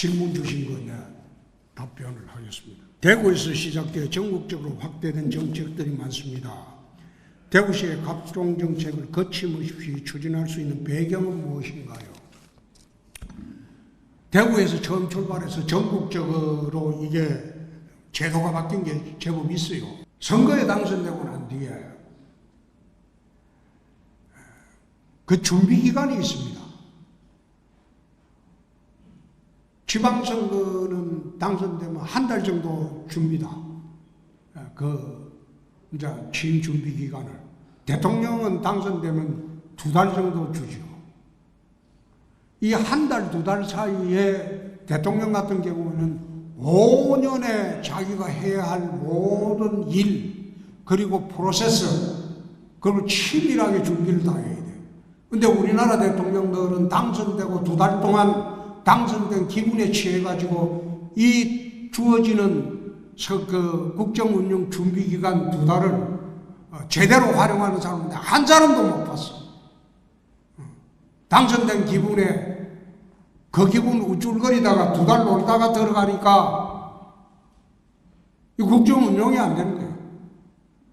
질문 주신 거에 답변을 하겠습니다. 대구에서 시작되어 전국적으로 확대된 정책들이 많습니다. 대구시의 각종 정책을 거침없이 추진할 수 있는 배경은 무엇인가요? 대구에서 처음 출발해서 전국적으로 이게 제도가 바뀐 게 제법 있어요. 선거에 당선되고 난 뒤에 그 준비 기간이 있습니다. 지방선거는 당선되면 한 달 정도 줍니다. 이제 취임 준비 기간을. 대통령은 당선되면 2달 정도 주죠. 이 한 달, 2달 사이에 대통령 같은 경우는 5년에 자기가 해야 할 모든 일, 그리고 프로세스, 그걸 치밀하게 준비를 다 해야 돼요. 근데 우리나라 대통령들은 당선되고 2달 동안 당선된 기분에 취해가지고 이 주어지는 국정운영 준비기간 2달을 제대로 활용하는 사람인데 한 사람도 못 봤어. 당선된 기분에 그 기분 우쭐거리다가 2달 놀다가 들어가니까 이 국정운영이 안 되는 거예요.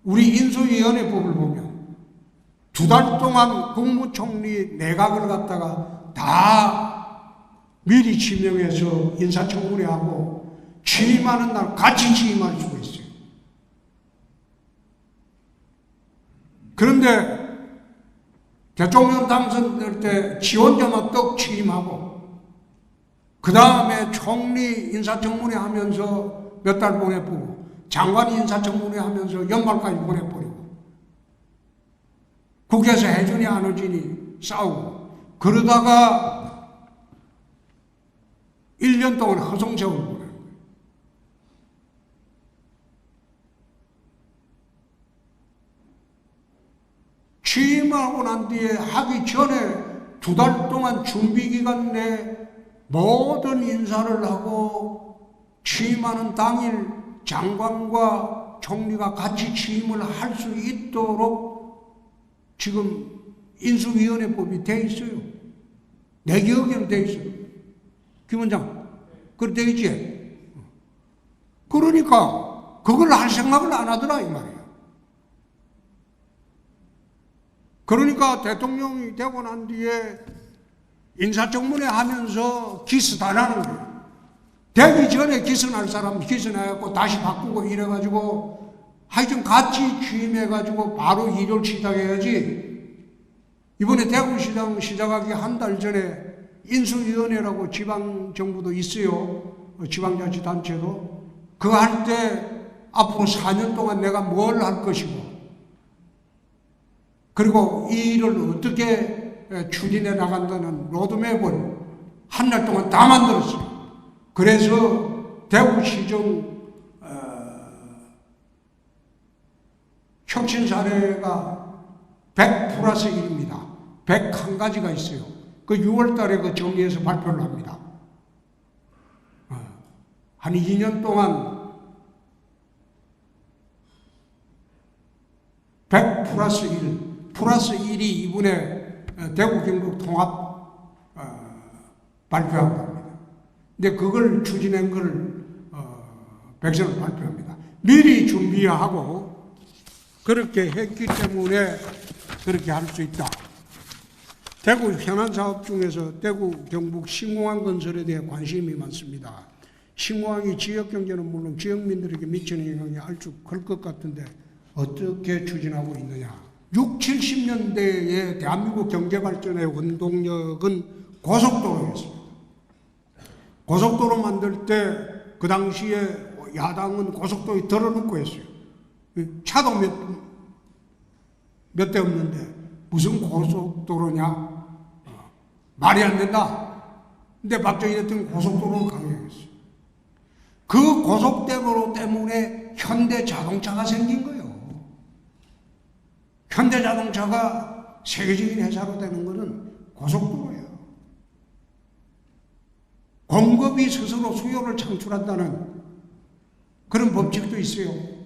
우리 인수위원회법을 보면 2달 동안 국무총리 내각을 갖다가 다 미리 지명해서 인사청문회 하고 취임하는 날 같이 취임할 수가 있어요. 그런데 대통령 당선될 때 지원자만 떡 취임하고 그 다음에 총리 인사청문회 하면서 몇 달 보내보고 장관 인사청문회 하면서 연말까지 보내버리고 국회에서 해주니 안 해주니 싸우고 그러다가 1년 동안 허송세월을 보내는 거예요. 취임하고 난 뒤에 하기 전에 2달 동안 준비기간 내에 모든 인사를 하고 취임하는 당일 장관과 총리가 같이 취임을 할 수 있도록 지금 인수위원회법이 돼 있어요. 내 기억에는 돼 있어요. 김 원장, 그렇게 돼 있지? 그러니까 그걸 할 생각을 안 하더라 이 말이야. 그러니까 대통령이 되고 난 뒤에 인사청문회 하면서 기스 다 나는 거예요. 되기 전에 기스 날 사람 기스 나갖고 다시 바꾸고 이래가지고 하여튼 같이 취임해가지고 바로 일을 시작해야지. 이번에 대구시장 시작하기 한 달 전에 인수위원회라고 지방정부도 있어요. 지방자치단체도. 그거 할 때 앞으로 4년 동안 내가 뭘 할 것이고 그리고 이 일을 어떻게 추진해 나간다는 로드맵을 한 달 동안 다 만들었어요. 그래서 대구시정 혁신 사례가 100 플러스 1입니다. 101가지가 있어요. 그 6월 달에 그 정리해서 발표를 합니다. 한 2년 동안 100 플러스 1, 플러스 1이 이번에 대구 경북 통합 발표한 겁니다. 근데 그걸 추진한 걸 백선을 발표합니다. 미리 준비하고 그렇게 했기 때문에 그렇게 할 수 있다. 대구 현안 사업 중에서 대구 경북 신공항 건설에 대해 관심이 많습니다. 신공항이 지역 경제는 물론 지역민들에게 미치는 영향이 아주 클 것 같은데 어떻게 추진하고 있느냐. 60, 70년대에 대한민국 경제발전의 원동력은 고속도로였습니다. 고속도로 만들 때 그 당시에 야당은 고속도로에 들어놓고 했어요. 차도 몇 대 없는데 무슨 고속도로냐? 말이 안 된다. 근데 박정희 대통령이 고속도로를 강행했어요. 그 고속도로 때문에 현대자동차가 생긴 거예요. 현대자동차가 세계적인 회사로 되는 것은 고속도로예요. 공급이 스스로 수요를 창출한다는 그런 법칙도 있어요.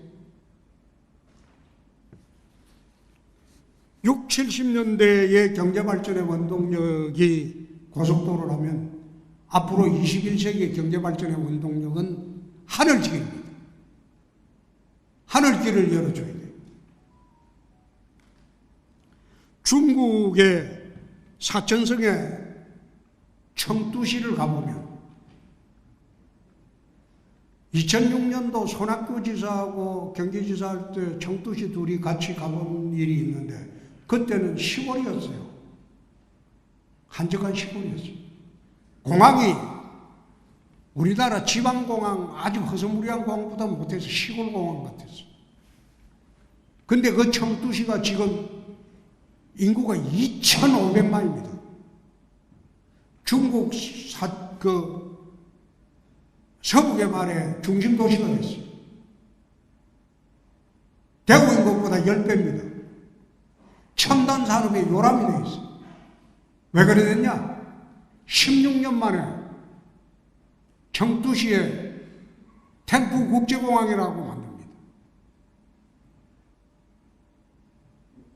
60, 70년대의 경제발전의 원동력이 고속도로라면 앞으로 21세기 경제발전의 원동력은 하늘길입니다. 하늘길을 열어줘야 돼요. 중국의 사천성의 청두시를 가보면 2006년도 손학규 지사하고 경기지사 할 때 청두시 둘이 같이 가본 일이 있는데 그때는 시골이었어요. 한적한 시골이었어요. 공항이 우리나라 지방공항 아주 허스무리한 공항보다 못해서 시골공항 같았어요. 근데 그 청두시가 지금 인구가 2,500만입니다. 중국 서북의 말에 중심 도시가 됐어요. 대구 인구보다 10배입니다. 첨단 산업에 요람이 되어 있어요. 왜 그래 됐냐? 16년 만에 청두시에 탱크 국제공항이라고 만듭니다.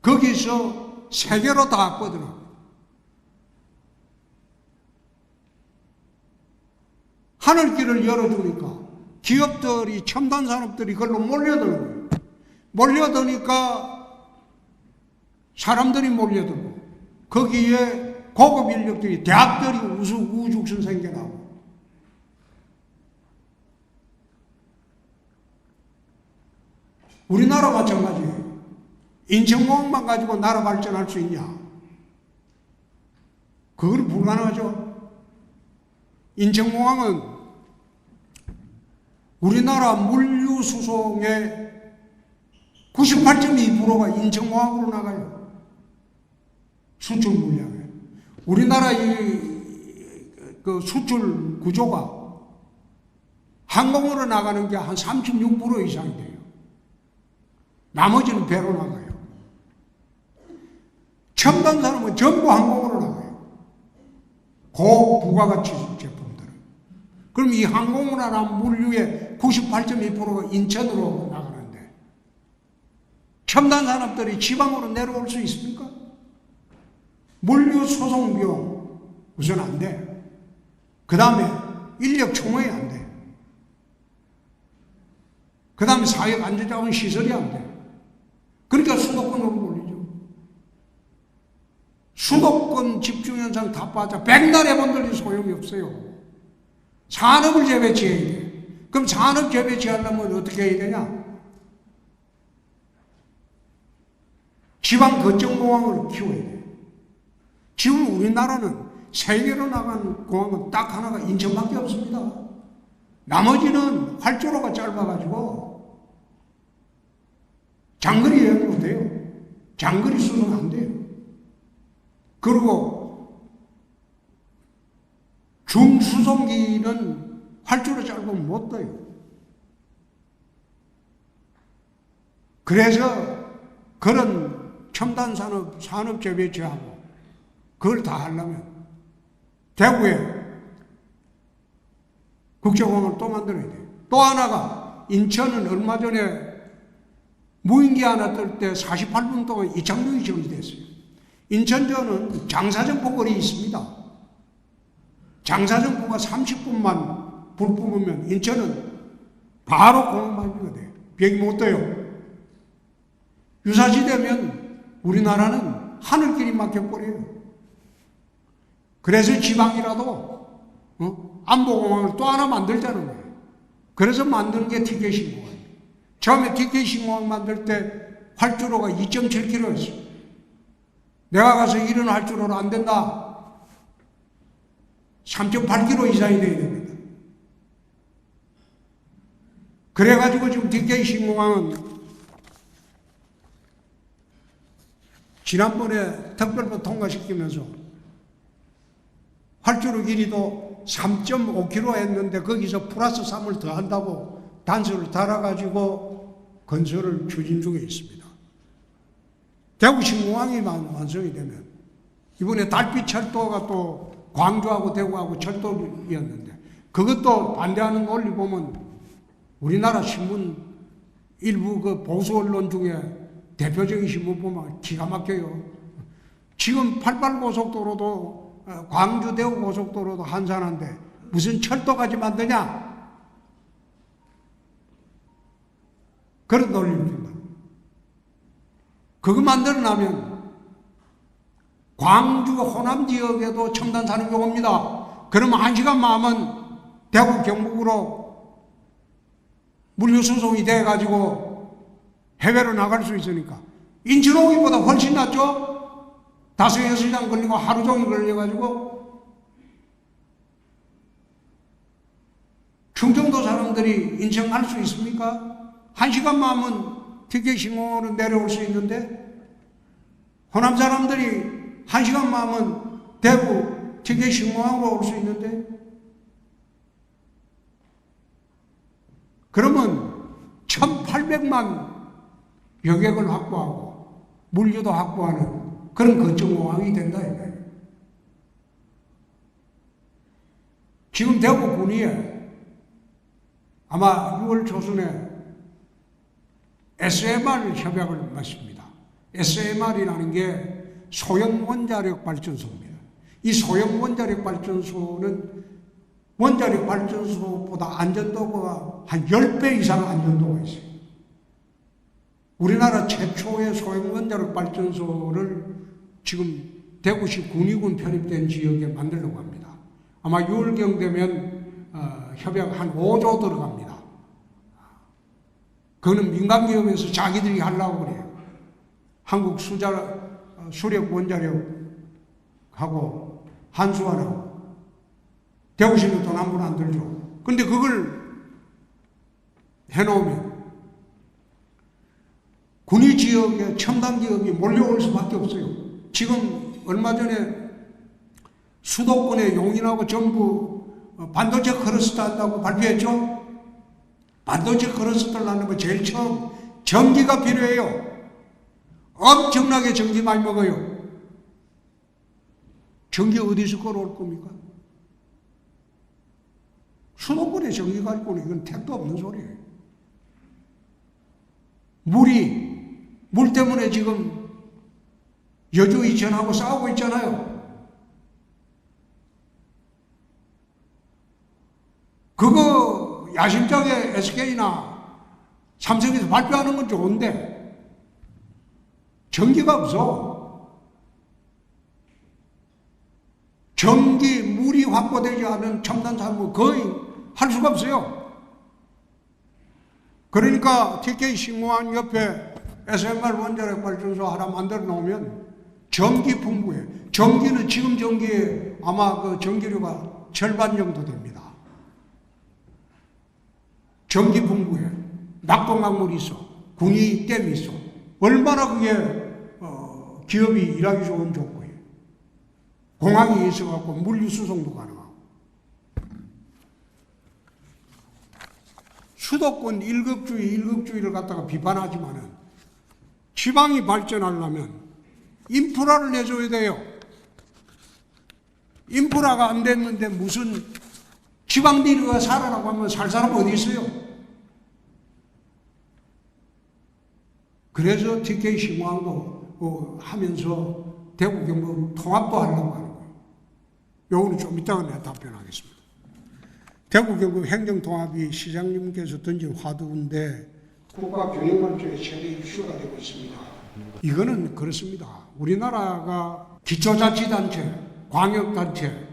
거기서 세계로 다 뻗어나갑니다. 하늘길을 열어주니까 기업들이 첨단 산업들이 그걸로 몰려드는 거예요. 몰려드니까 사람들이 몰려들고 거기에 고급 인력들이 대학들이 우죽순 생겨나고 우리나라 마찬가지예요. 인천공항만 가지고 나라 발전할 수 있냐? 그건 불가능하죠. 인천공항은 우리나라 물류 수송의 98.2%가 인천공항으로 나가요. 수출 물량에. 우리나라 그 수출 구조가 항공으로 나가는 게 한 36% 이상이 돼요. 나머지는 배로 나가요. 첨단 산업은 전부 항공으로 나가요. 고부가가치 제품들은. 그럼 이 항공으로 나간 물류의 98.2%가 인천으로 나가는데 첨단 산업들이 지방으로 내려올 수 있습니까? 물류 소송 비용 우선 안 돼. 그 다음에 인력 총회이 안 돼. 그 다음에 사회 안전자원 시설이 안 돼. 그러니까 수도권으로 몰리죠. 수도권 집중 현상 다 빠져. 백날 해본들이 소용이 없어요. 산업을 재배치해야 돼. 그럼 산업 재배치하려면 어떻게 해야 되냐? 지방 거점공항을 키워야 돼. 지금 우리나라는 세계로 나간 공항은 딱 하나가 인천밖에 없습니다. 나머지는 활주로가 짧아가지고 장거리 여행 못해요. 장거리 수송 안 돼요. 그리고 중수송기는 활주로 짧으면 못 떠요. 그래서 그런 첨단 산업 재배치하고 그걸 다 하려면 대구에 국제공항을 또 만들어야 돼요. 또 하나가 인천은 얼마 전에 무인기 하나 뜰 때 48분 동안 이착륙이 정지됐어요. 인천전은 장사정포거리 있습니다. 장사정포가 30분만 불 뿜으면 인천은 바로 공항만비가 돼요. 비행기 못 떠요. 유사시되면 우리나라는 하늘길이 막혀버려요. 그래서 지방이라도 안보공항을 또 하나 만들자는 거예요. 그래서 만드는 게 TK신공항이에요. 처음에 TK신공항 만들 때 활주로가 2.7km였어요. 내가 가서 이런 활주로로 안 된다. 3.8km 이상이 돼야 됩니다. 그래가지고 지금 TK신공항은 지난번에 특별법 통과시키면서 활주로 길이도 3.5km 했는데 거기서 플러스 3을 더 한다고 단서를 달아가지고 건설을 추진 중에 있습니다. 대구 신공항이 완성이 되면 이번에 달빛철도가 또 광주하고 대구하고 철도였는데 그것도 반대하는 거 올리보면 우리나라 신문 일부 그 보수 언론 중에 대표적인 신문 보면 기가 막혀요. 지금 88고속도로도 광주 대구 고속도로도 한산한데 무슨 철도까지 만드냐? 그런 논리입니다. 그거 만들어나면 광주 호남 지역에도 첨단 산업이 옵니다. 그러면 1시간 마음은 대구 경북으로 물류수송이 돼가지고 해외로 나갈 수 있으니까. 인천 오기보다 훨씬 낫죠? 5-6시간 걸리고 하루 종일 걸려가지고 충청도 사람들이 인천 갈 수 있습니까? 1시간 마음은 TK신공항으로 내려올 수 있는데, 호남 사람들이 1시간 마음은 대구 TK신공항으로 올 수 있는데, 그러면 1800만 여객을 확보하고 물류도 확보하는 그런 거점공항이 된다 이거예요. 지금 대구 군위에 아마 6월 초순에 SMR 협약을 맺습니다. SMR이라는 게 소형 원자력 발전소입니다. 이 소형 원자력 발전소는 원자력 발전소보다 안전도가 한 10배 이상 안전도가 있어요. 우리나라 최초의 소형 원자력 발전소를 지금 대구시 군위군 편입된 지역에 만들려고 합니다. 아마 6월경 되면 협약 한 5조 들어갑니다. 그거는 민간기업에서 자기들이 하려고 그래요. 한국 수력 원자력하고 한수원하고 대구시는 돈 한 푼 안 들죠. 근데 그걸 해놓으면 군위 지역에 첨단 기업이 몰려올 수밖에 없어요. 지금 얼마 전에 수도권에 용인하고 전부 반도체 클러스터 한다고 발표했죠. 반도체 클러스터를 하는 거 제일 처음 전기가 필요해요. 엄청나게 전기 많이 먹어요. 전기 어디서 끌어올 겁니까? 수도권에 전기가 있고는 이건 택도 없는 소리예요. 물 때문에 지금 여주 이천하고 싸우고 있잖아요. 그거 야심차게 SK나 삼성에서 발표하는 건 좋은데 전기가 없어. 전기, 물이 확보되지 않은 첨단 산업은 거의 할 수가 없어요. 그러니까 TK신공항 옆에 SMR 원자력 발전소 하나 만들어 놓으면 전기 풍부해. 전기는 지금 전기에 아마 그 전기료가 절반 정도 됩니다. 전기 풍부해. 낙동강물이 있어. 군위 댐이 있어. 얼마나 그게 기업이 일하기 좋은 조건이에요. 공항이 있어갖고 물류 수송도 가능하고. 수도권 일극주의를 갖다가 비판하지만은 지방이 발전하려면 인프라를 내줘야 돼요. 인프라가 안 됐는데 무슨 지방들이가 살아라고 하면 살 사람 어디 있어요? 그래서 TK신공항도 하면서 대구 경북 통합도 하려고 하는 거예요. 요거는 좀 이따가 내가 답변하겠습니다. 대구 경북 행정통합이 시장님께서 던진 화두인데 국가 균형발전의 최대 이슈가 되고 있습니다. 이거는 그렇습니다. 우리나라가 기초자치단체, 광역단체,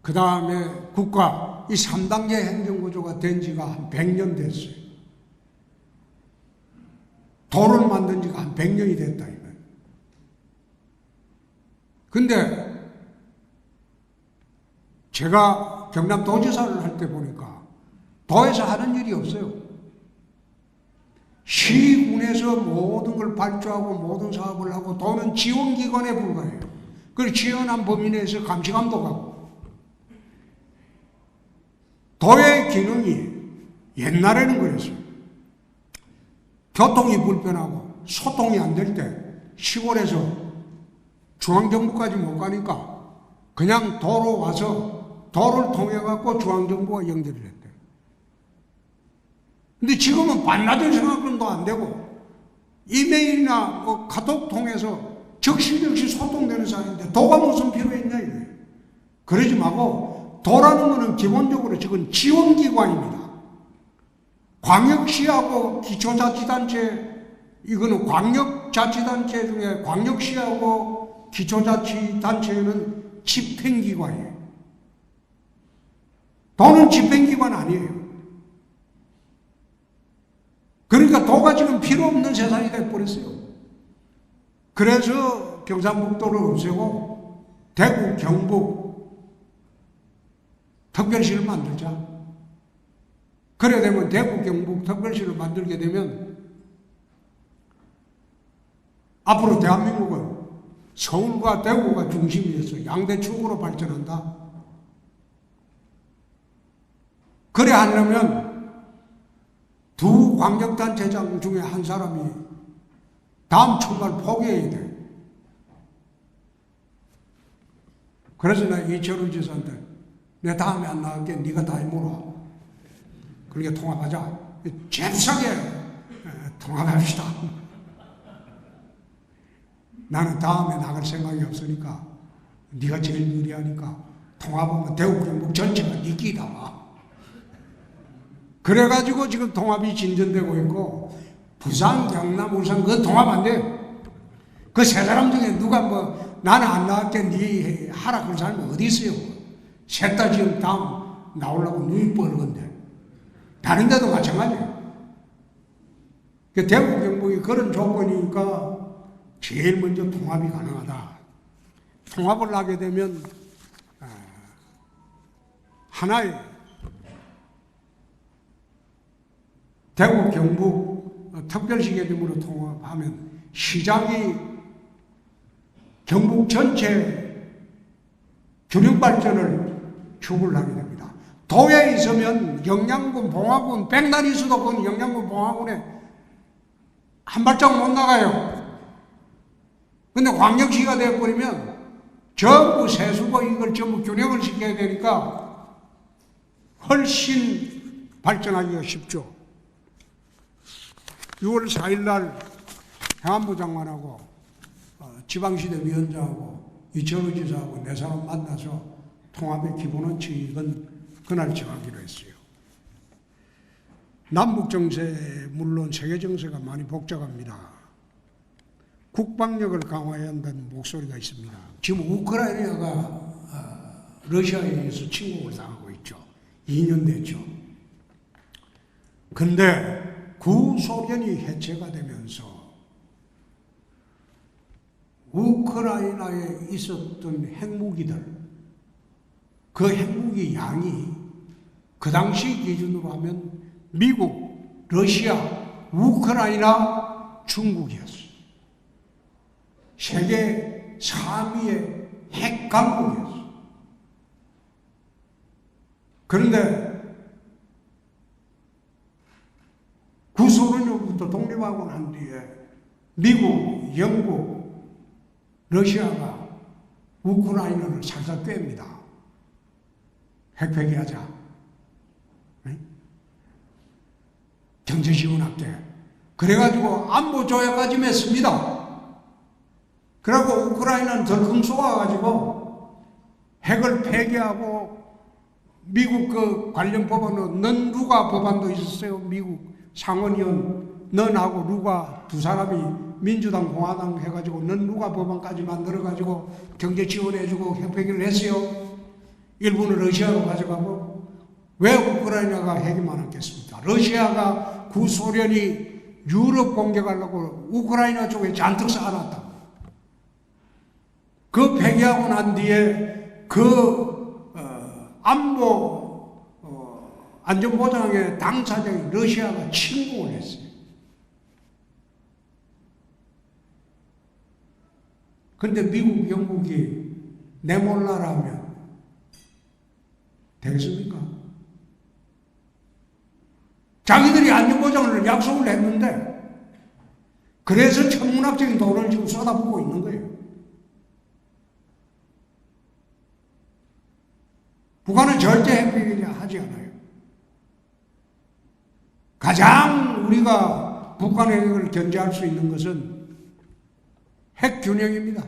그 다음에 국가, 이 3단계 행정구조가 된 지가 한 100년 됐어요. 도를 만든 지가 한 100년이 됐다, 이거예요. 근데 제가 경남도지사를 할 때 보니까 도에서 하는 일이 없어요. 시군에서 모든 걸 발주하고 모든 사업을 하고 도는 지원기관에 불과해요. 그리고 지원한 범위 내에서 감시감독하고. 도의 기능이 옛날에는 그랬어요. 교통이 불편하고 소통이 안 될 때 시골에서 중앙정부까지 못 가니까 그냥 도로 와서 도를 통해 갖고 중앙정부가 연결을 했대. 근데 지금은 반나절 생각도 안 되고 이메일이나 카톡 통해서 적시적시 소통되는 사람인데 도가 무슨 필요 있냐 이거예요. 그러지 말고 도라는 것은 기본적으로 지금 지원기관입니다. 광역시하고 기초자치단체, 이거는 광역자치단체 중에 광역시하고 기초자치단체는 집행기관이에요. 도는 집행기관 아니에요. 그러니까 도가 지금 필요 없는 세상이 돼버렸어요. 그래서 경상북도를 없애고 대구, 경북 특별시를 만들자. 그래 되면 대구, 경북 특별시를 만들게 되면 앞으로 대한민국은 서울과 대구가 중심이어서 양대 축으로 발전한다. 그래 하려면 두 광역단체장 중에 한 사람이 다음 총괄 포기해야 돼. 그래서 내가 이철우 지사한테 내 다음에 안 나갈게. 네가 다 해물어. 그러니까 통합하자. 잽싸게 통합합시다. 나는 다음에 나갈 생각이 없으니까 네가 제일 유리하니까 통합하면 대구 경북 전체가 네 끼다. 그래가지고 지금 통합이 진전되고 있고 부산, 경남, 울산 그 통합 안 돼요. 그 세 사람 중에 누가 뭐 나는 안 나갈게 네 하라 그런 사람이 어디 있어요. 셋 다 지금 다음 나오려고 눈이 뻘건데 다른 데도 마찬가지예요. 그 대구 경북이 그런 조건이니까 제일 먼저 통합이 가능하다. 통합을 하게 되면 하나의 대구 경북 특별시 개념으로 통합하면 시장이 경북 전체 균형 발전을 추구를 하게 됩니다. 도에 있으면 영양군, 봉화군, 백난이 수도권 영양군, 봉화군에 한 발짝 못 나가요. 근데 광역시가 되어버리면 전부 세수고 이걸 전부 균형을 시켜야 되니까 훨씬 발전하기가 쉽죠. 6월 4일 날 행안부 장관하고 지방시대 위원장하고 이철우 지사하고 네 사람 만나서 통합의 기본 원칙은 그날 정하기로 했어요. 남북 정세 물론 세계 정세가 많이 복잡합니다. 국방력을 강화해야 한다는 목소리가 있습니다. 지금 우크라이나가 러시아에 의해서 침공을 당하고 있죠. 2년 됐죠. 근데 구소련이 해체가 되면서 우크라이나에 있었던 핵무기들, 그 핵무기 양이 그 당시 기준으로 하면 미국, 러시아, 우크라이나, 중국이었어요. 세계 3위의 핵 강국이었어요. 그런데 구소련으로부터 독립하고 난 뒤에 미국, 영국, 러시아가 우크라이나를 살살 꿰입니다. 핵 폐기하자. 경제 지원할게. 그래가지고 안보 조약까지 맺습니다. 그리고 우크라이나는 덜컹 쏘아가지고 핵을 폐기하고 미국 그 관련 법안은 넌 루가 법안도 있었어요. 미국 상원의원 넌하고 루가 두 사람이 민주당 공화당 해가지고 넌 루가 법안까지 만들어가지고 경제 지원해주고 핵 폐기를 했어요. 일부는 러시아로 가져가고. 왜 우크라이나가 핵이 많았겠습니까? 러시아가 구소련이 유럽 공격하려고 우크라이나 쪽에 잔뜩 쌓아놨다. 그 폐기하고 난 뒤에 그 안보 안전보장의 당사자인 러시아가 침공을 했어요. 그런데 미국, 영국이 내몰라라면 되겠습니까? 자기들이 안전보장을 약속을 했는데 그래서 천문학적인 돈을 지금 쏟아붓고 있는 거예요. 북한은 절대 핵폐기 하지 않아요. 가장 우리가 북한의 핵을 견제할 수 있는 것은 핵균형입니다.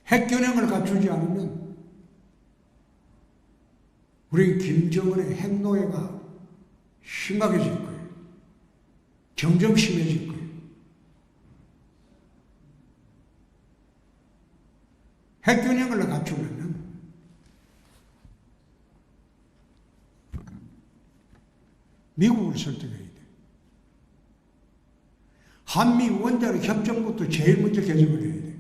핵균형을 갖추지 않으면 우리 김정은의 핵노예가 심각해질 거예요. 점점 심해질 거예요. 핵균형을 갖추려면 미국을 설득해야 돼. 한미 원자력 협정부터 제일 먼저 개정을 해야 돼.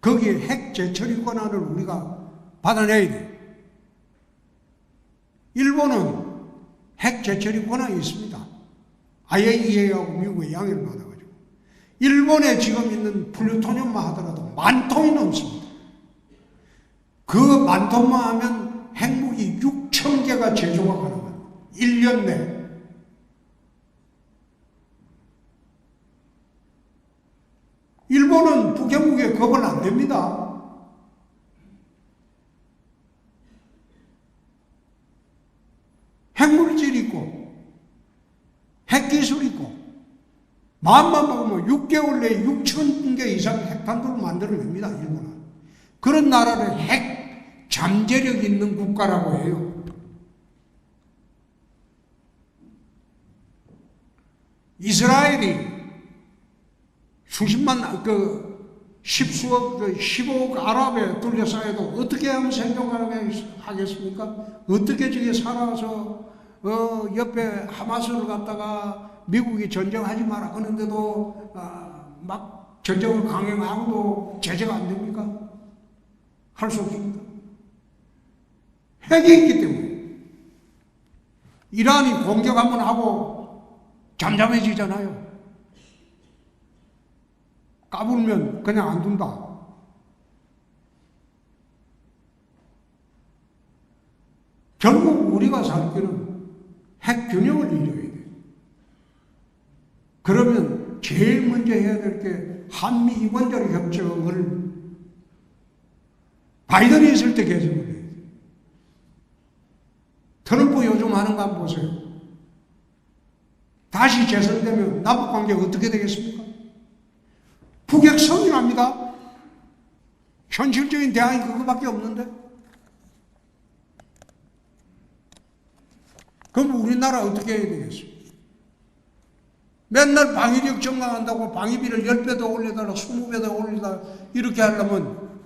거기에 핵 재처리 권한을 우리가 받아내야 돼. 일본은 핵 재처리 권한이 있습니다. IAEA하고 미국의 양해를 받아가지고. 일본에 지금 있는 플루토늄만 하더라도 10,000톤이 넘습니다. 그 10,000톤만 하면 핵무기 6,000개가 제조가 가능합니다. 1년 내. 일본은 북핵무기에 겁을 안 냅니다. 핵물질 있고 핵기술 있고 마음만 먹으면 6개월 내에 6,000개 이상 핵탄두를 만들어냅니다. 일본은. 그런 나라를 핵 잠재력 있는 국가라고 해요. 이스라엘이 수십만, 십수억, 15억 아랍에 둘러싸여도 어떻게 하면 생존하겠습니까? 어떻게 저기 살아서, 옆에 하마스를 갖다가 미국이 전쟁하지 마라 그러는데도, 막 전쟁을 강행하고도 제재가 안 됩니까? 할 수 없습니다. 핵이 있기 때문에. 이란이 공격 한번 하고 잠잠해지잖아요. 까불면 그냥 안 둔다. 결국 우리가 살 길은 핵 균형을 이뤄야 돼. 그러면 제일 먼저 해야 될 게 한미 원자력 협정을 바이든이 있을 때 개정을 해야 돼. 트럼프 요즘 하는 거 한번 보세요. 다시 재선되면 남북관계 어떻게 되겠습니까? 북핵 성인합니다. 현실적인 대안이 그거밖에 없는데. 그럼 우리나라 어떻게 해야 되겠어요? 맨날 방위력 증강한다고 방위비를 10배 더 올려달라 20배 더 올리달라 이렇게 하려면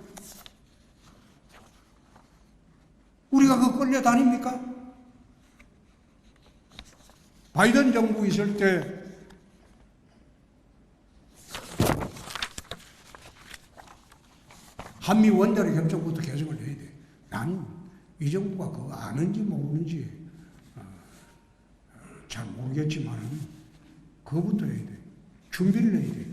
우리가 그 끌려다닙니까? 바이든 정부 있을 때 한미 원자력 협정부터 개정을 해야 돼. 난 이 정부가 그거 아는지 모르는지 잘 모르겠지만 그거부터 해야 돼. 준비를 해야 돼.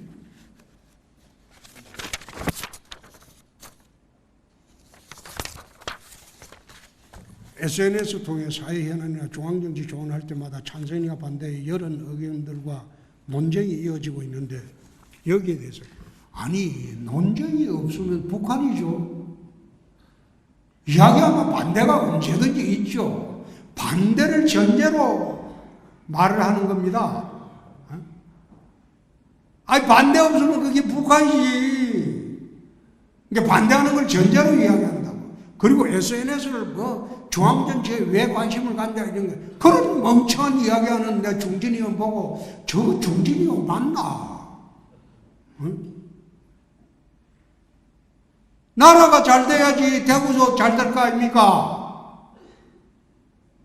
SNS 통해 사회현안이나 중앙정치 조언할 때마다 찬성이나 반대의 여러 의견들과 논쟁이 이어지고 있는데 여기에 대해서 아니 논쟁이 없으면 북한이죠. 이야기하면 반대가 언제든지 있죠. 반대를 전제로 말을 하는 겁니다. 아니 반대 없으면 그게 북한이지. 그러니까 반대하는 걸 전제로 이야기한다고. 그리고 SNS를 중앙정치에 왜 관심을 갖냐 이런 거 그런 멍청한 이야기하는 내 중진이 형 보고 저 중진이 형 맞나? 응? 나라가 잘 돼야지 대구도 잘 될 거 아닙니까?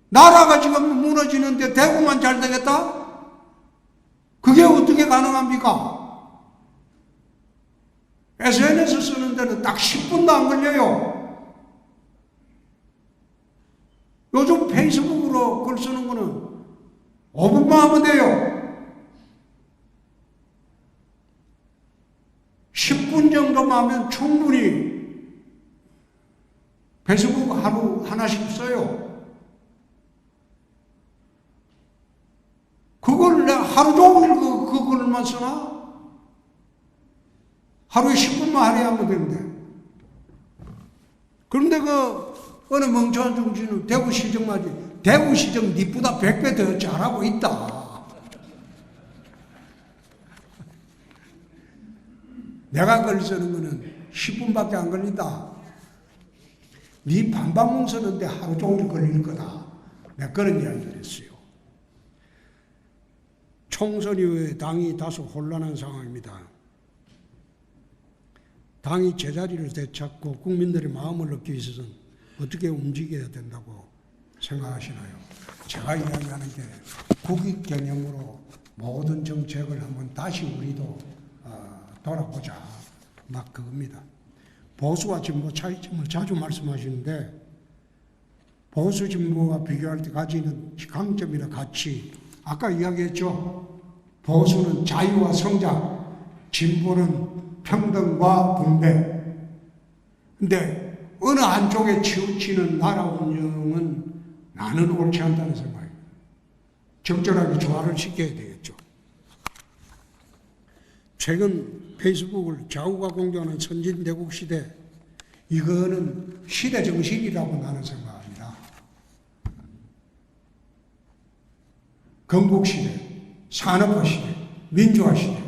나라가 지금 무너지는데 대구만 잘 되겠다? 그게 어떻게 가능합니까? SNS 쓰는 데는 딱 10분도 안 걸려요. 요즘 페이스북으로 글 쓰는 거는 5분만 하면 돼요. 10분 정도만 하면 충분히 페이스북 하루 하나씩 써요. 그걸 내가 하루 종일 그 글만 쓰나? 하루에 10분만 할애하면 되는데. 그런데 어느 멍청한 중진은 대구시정마지 대구시정 니보다 100배 더 잘하고 있다. 내가 글 쓰는 거는 10분밖에 안 걸린다. 네 반박문 쓰는데 하루 종일 걸릴 거다. 내가 그런 이야기를 했어요. 총선 이후에 당이 다소 혼란한 상황입니다. 당이 제자리를 되찾고 국민들의 마음을 얻기 위해서는 어떻게 움직여야 된다고 생각하시나요? 제가 이야기하는 게 국익 개념으로 모든 정책을 한번 다시 우리도 돌아보자. 막 그겁니다. 보수와 진보 차이점을 자주 말씀하시는데 보수 진보와 비교할 때 가지는 강점이나 가치 아까 이야기했죠. 보수는 자유와 성장, 진보는 평등과 분배. 근데 어느 한쪽에 치우치는 나라 운영은 나는 옳지 않다는 생각이에요. 적절하게 조화를 시켜야 되겠죠. 최근 페이스북을 좌우가 공격하는 선진대국 시대, 이거는 시대 정신이라고 나는 생각합니다. 건국시대, 산업화시대, 민주화시대,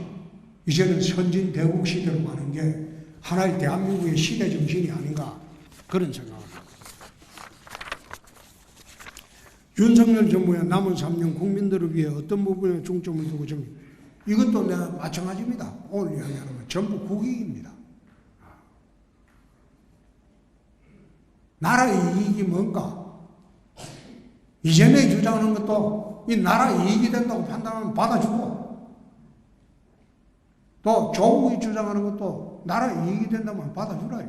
이제는 선진대국 시대로 가는 게 하나의 대한민국의 시대 정신이 아닌가 그런 생각을 합니다. 윤석열 정부의 남은 3년 국민들을 위해 어떤 부분에 중점을 두고 이것도 내가 마찬가지입니다. 오늘 이야기하는 건 전부 국익입니다. 나라의 이익이 뭔가? 이전에 주장하는 것도 이 나라 이익이 된다고 판단하면 받아주고, 또 조국이 주장하는 것도 나라 이익이 된다면 받아주라.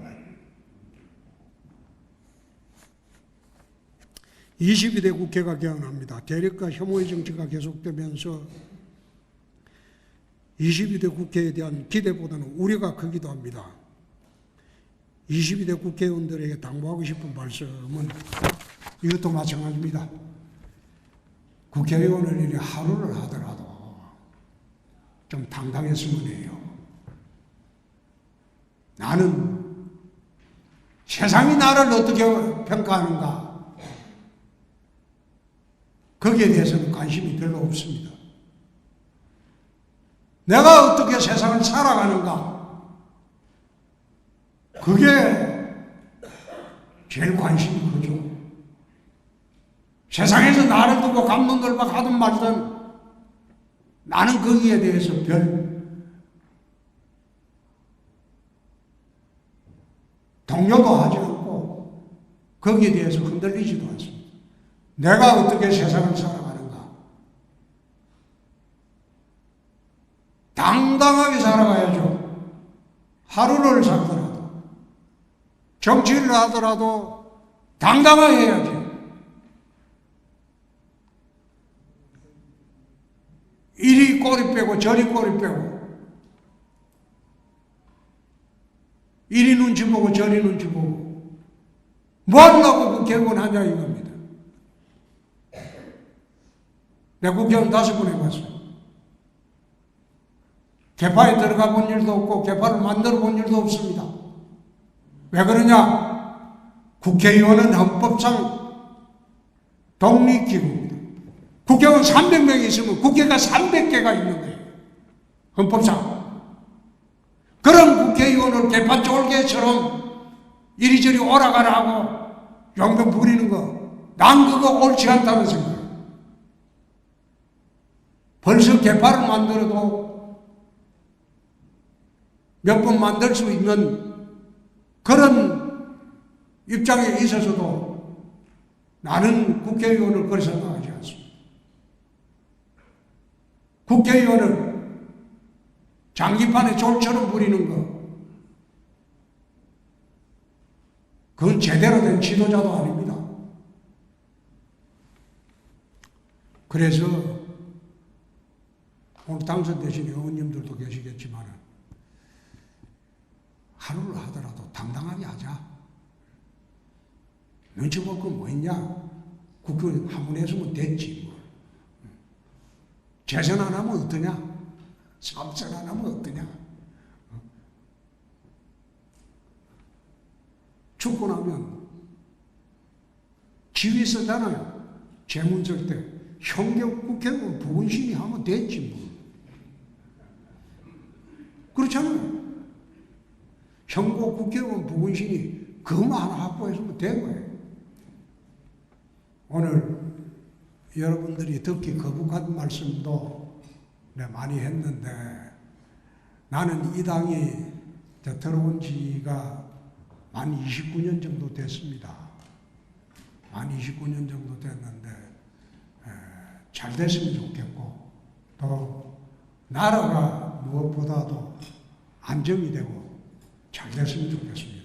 22대 국회가 개헌합니다. 대립과 혐오의 정치가 계속되면서 22대 국회에 대한 기대보다는 우려가 크기도 합니다. 22대 국회의원들에게 당부하고 싶은 말씀은 이것도 마찬가지입니다. 국회의원을 이렇게 하루를 하더라도 좀 당당했으면 해요. 나는 세상이 나를 어떻게 평가하는가 거기에 대해서는 관심이 별로 없습니다. 내가 어떻게 세상을 살아가는가 그게 제일 관심이 크죠. 세상에서 나를 두고 감동들막 하든 말든 나는 거기에 대해서 별 동요도 하지 않고 거기에 대해서 흔들리지도 않습니다. 내가 어떻게 세상을 살아가는가 당당하게 살아가야죠. 하루를 살더라도 정치를 하더라도 당당하게 해야지. 이리 꼬리 빼고 저리 꼬리 빼고 이리 눈치 보고 저리 눈치 보고 뭐 하려고 국회의원 하냐 이겁니다. 내가 국회의원 5번 해봤어요. 개파에 들어가 본 일도 없고 개파를 만들어 본 일도 없습니다. 왜 그러냐? 국회의원은 헌법상 독립기구입니다. 국회의원 300명이 있으면 국회가 300개가 있는 거예요. 헌법상. 그런 국회의원을 개파 쫄개처럼 이리저리 오라가라 하고 용병 부리는 거, 난 그거 옳지 않다는 생각이에요. 벌써 개파를 만들어도 몇 번 만들 수 있는 그런 입장에 있어서도 나는 국회의원을 그렇게 생각하지 않습니다. 국회의원을 장기판에 졸처럼 부리는 거, 그건 제대로 된 지도자도 아닙니다. 그래서 오늘 당선되신 의원님들도 계시겠지만 하루를 하더라도 당당하게 하자. 눈치 볼 건 뭐 있냐? 국회의원 한 번 했으면 됐지. 뭐. 재선 안 하면 어떠냐? 삼선 안 하면 어떠냐? 죽고 나면 지휘 쓰잖아요. 재문설 때 형격 국회의원 부분신이 하면 됐지 뭐. 그렇잖아요. 형고 국회의원 부분신이 그것만 하나 확보해주면 된 거예요. 오늘 여러분들이 듣기 거북한 말씀도 많이 했는데 나는 이 당이 들어온 지가 만 29년 정도 됐습니다. 만 29년 정도 됐는데 잘 됐으면 좋겠고 또 나라가 무엇보다도 안정이 되고 잘 됐으면 좋겠습니다.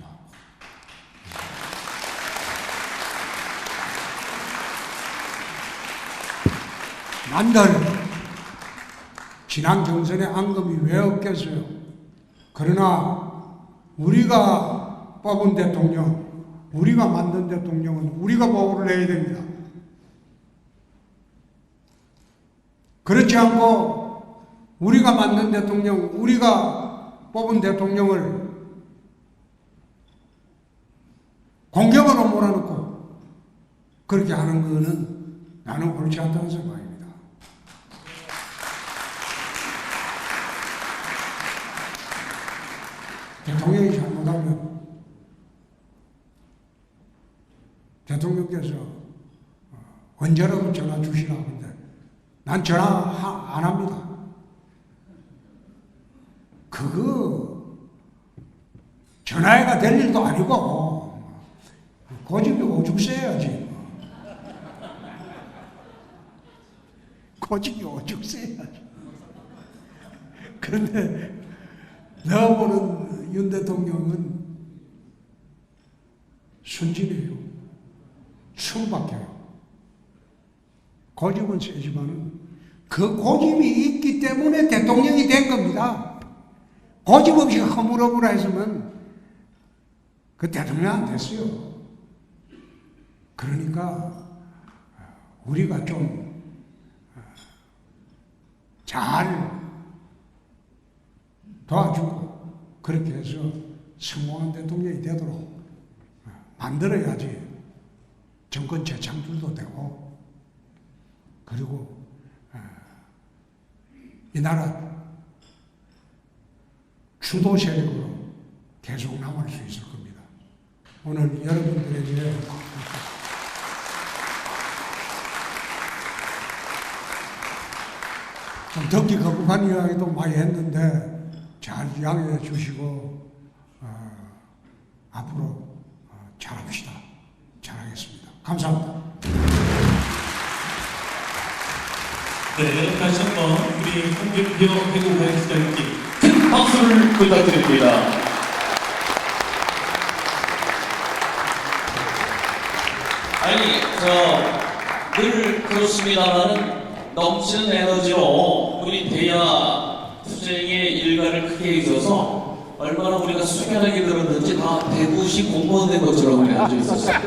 만들 지난 경선에 앙금이 왜 없겠어요? 그러나 우리가 뽑은 대통령, 우리가 만든 대통령은 우리가 보호를 해야 됩니다. 그렇지 않고 우리가 만든 대통령, 우리가 뽑은 대통령을 공격으로 몰아넣고 그렇게 하는 것은 나는 옳지 않다는 생각입니다. 대통령이 잘못하면 대통령께서 언제라도 전화 주시라 하는데 난 전화 안 합니다. 그거 전화해가 될 일도 아니고 고집이 오죽 세야지. 고집이 오죽 세야지. 그런데 내가 보는 윤 대통령은 순진해요. 순박해요. 고집은 세지만은 그 고집이 있기 때문에 대통령이 된 겁니다. 고집 없이 허물어보라 했으면 그 대통령 안 됐어요. 그러니까 우리가 좀 잘 도와주고 그렇게 해서 성공한 대통령이 되도록 만들어야지 정권 재창출도 되고 그리고 이 나라 주도 세력으로 계속 남을 수 있을 겁니다. 오늘 여러분들에게 좀 듣기 거북한 이야기도 많이 했는데 잘 양해해 주시고 앞으로 잘합시다. 잘하겠습니다. 감사합니다. 네, 다시 한번 우리 홍준표 대구광역시장님께 큰 박수를 부탁드립니다. 아니, 늘 그렇습니다만은 넘치는 에너지로 우리 대야 투쟁의 일가를 크게 해줘서 얼마나 우리가 숙연하게 들었는지 다 대구시 공무원 된 것처럼 앉아 있었어요.